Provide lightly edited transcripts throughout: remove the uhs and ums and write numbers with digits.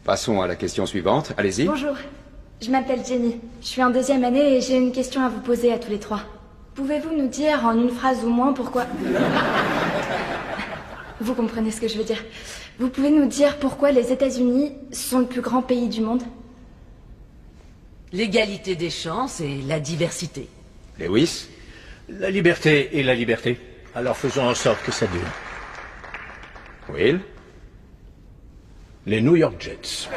Passons à la question suivante. Allez-y. Bonjour, je m'appelle Jenny. Je suis en 2e année et j'ai une question à vous poser à tous les trois. Pouvez-vous nous dire en une phrase ou moins pourquoi... Vous comprenez ce que je veux dire. Vous pouvez nous dire pourquoi les États-Unis sont le plus grand pays du monde? L'égalité des chances et la diversité. Lewis? La liberté et la liberté. Alors faisons en sorte que ça dure. Will? Les New York Jets.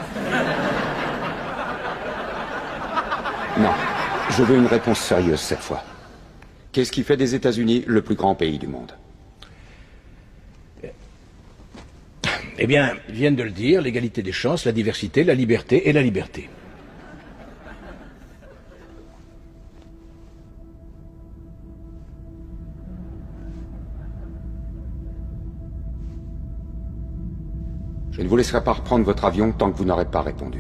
Non. Je veux une réponse sérieuse cette fois. Qu'est-ce qui fait des États-Unis le plus grand pays du monde? Eh bien, ils viennent de le dire, l'égalité des chances, la diversité, la liberté et la liberté. Je ne vous laisserai pas reprendre votre avion tant que vous n'aurez pas répondu.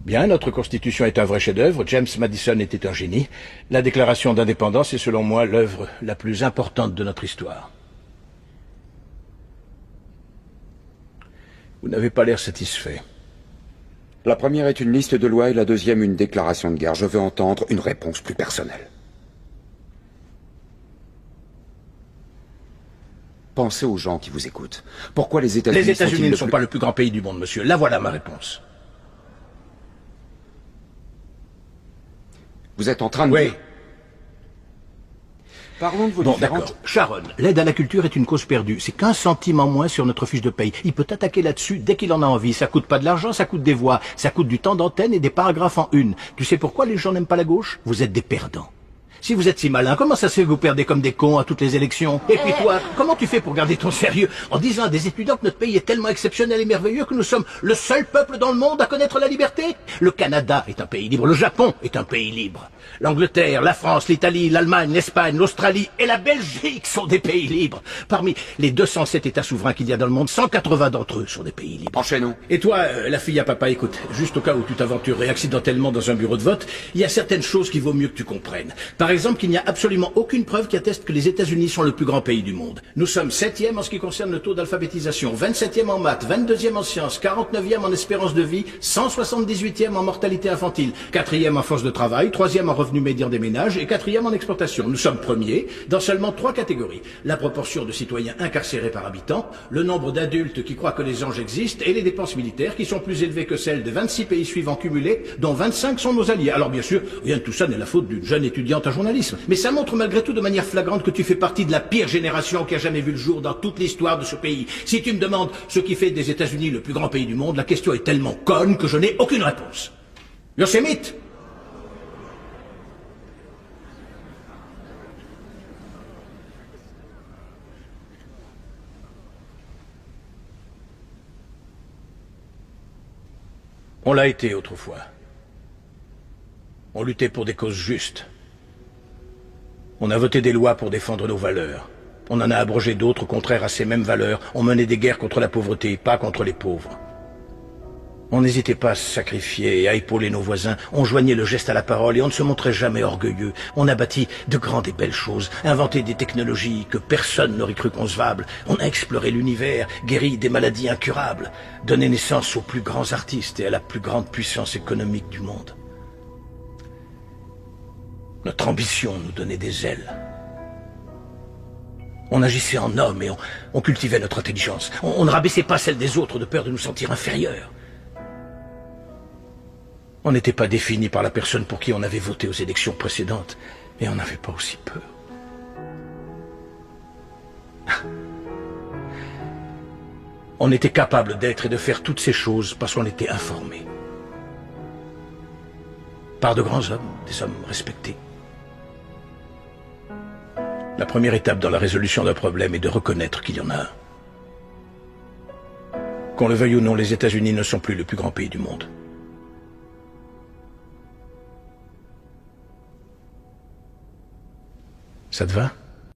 Bien, notre Constitution est un vrai chef-d'œuvre. James Madison était un génie. La Déclaration d'indépendance est selon moi l'œuvre la plus importante de notre histoire. Vous n'avez pas l'air satisfait. La première est une liste de lois et la deuxième une déclaration de guerre. Je veux entendre une réponse plus personnelle. Pensez aux gens qui vous écoutent. Pourquoi les États-Unis Les États-Unis sont-ils ne sont pas le plus grand pays du monde, monsieur. Là voilà ma réponse. Vous êtes en train de... Oui. Parlons de vos Bon, différentes... d'accord. Sharon, l'aide à la culture est une cause perdue. C'est qu'1 centime en moins sur notre fiche de paye. Il peut attaquer là-dessus dès qu'il en a envie. Ça coûte pas de l'argent, ça coûte des voix. Ça coûte du temps d'antenne et des paragraphes en une. Tu sais pourquoi les gens n'aiment pas la gauche? Vous êtes des perdants. Si vous êtes si malin, comment ça se fait que vous perdez comme des cons à toutes les élections? Et puis toi, comment tu fais pour garder ton sérieux en disant à des étudiants que notre pays est tellement exceptionnel et merveilleux que nous sommes le seul peuple dans le monde à connaître la liberté? Le Canada est un pays libre, le Japon est un pays libre. L'Angleterre, la France, l'Italie, l'Allemagne, l'Espagne, l'Australie et la Belgique sont des pays libres. Parmi les 207 États souverains qu'il y a dans le monde, 180 d'entre eux sont des pays libres. Enchaînons. Et toi, la fille à papa, écoute, juste au cas où tu t'aventurerais accidentellement dans un bureau de vote, il y a certaines choses qu'il vaut mieux que tu comprennes. Par exemple, qu'il n'y a absolument aucune preuve qui atteste que les États-Unis sont le plus grand pays du monde. Nous sommes 7e en ce qui concerne le taux d'alphabétisation, 27e en maths, 22e en sciences, 49e en espérance de vie, 178e en mortalité infantile, 4e en force de travail, 3e en revenu médian des ménages et 4e en exportation. Nous sommes premiers dans seulement 3 catégories. La proportion de citoyens incarcérés par habitant, le nombre d'adultes qui croient que les anges existent et les dépenses militaires qui sont plus élevées que celles des 26 pays suivants cumulés, dont 25 sont nos alliés. Alors bien sûr, rien de tout ça n'est la faute d'une jeune étudiante en journalisme. Mais ça montre malgré tout de manière flagrante que tu fais partie de la pire génération qui a jamais vu le jour dans toute l'histoire de ce pays. Si tu me demandes ce qui fait des États-Unis le plus grand pays du monde, la question est tellement conne que je n'ai aucune réponse. Yosemite. On l'a été autrefois. On luttait pour des causes justes. On a voté des lois pour défendre nos valeurs. On en a abrogé d'autres contraires à ces mêmes valeurs. On menait des guerres contre la pauvreté, pas contre les pauvres. On n'hésitait pas à se sacrifier et à épauler nos voisins. On joignait le geste à la parole et on ne se montrait jamais orgueilleux. On a bâti de grandes et belles choses, inventé des technologies que personne n'aurait cru concevables. On a exploré l'univers, guéri des maladies incurables, donné naissance aux plus grands artistes et à la plus grande puissance économique du monde. Notre ambition nous donnait des ailes. On agissait en homme et on cultivait notre intelligence. On ne rabaissait pas celle des autres de peur de nous sentir inférieurs. On n'était pas défini par la personne pour qui on avait voté aux élections précédentes, et on n'avait pas aussi peur. On était capable d'être et de faire toutes ces choses parce qu'on était informés. Par de grands hommes, des hommes respectés. La première étape dans la résolution d'un problème est de reconnaître qu'il y en a un. Qu'on le veuille ou non, les États-Unis ne sont plus le plus grand pays du monde. Ça te va ?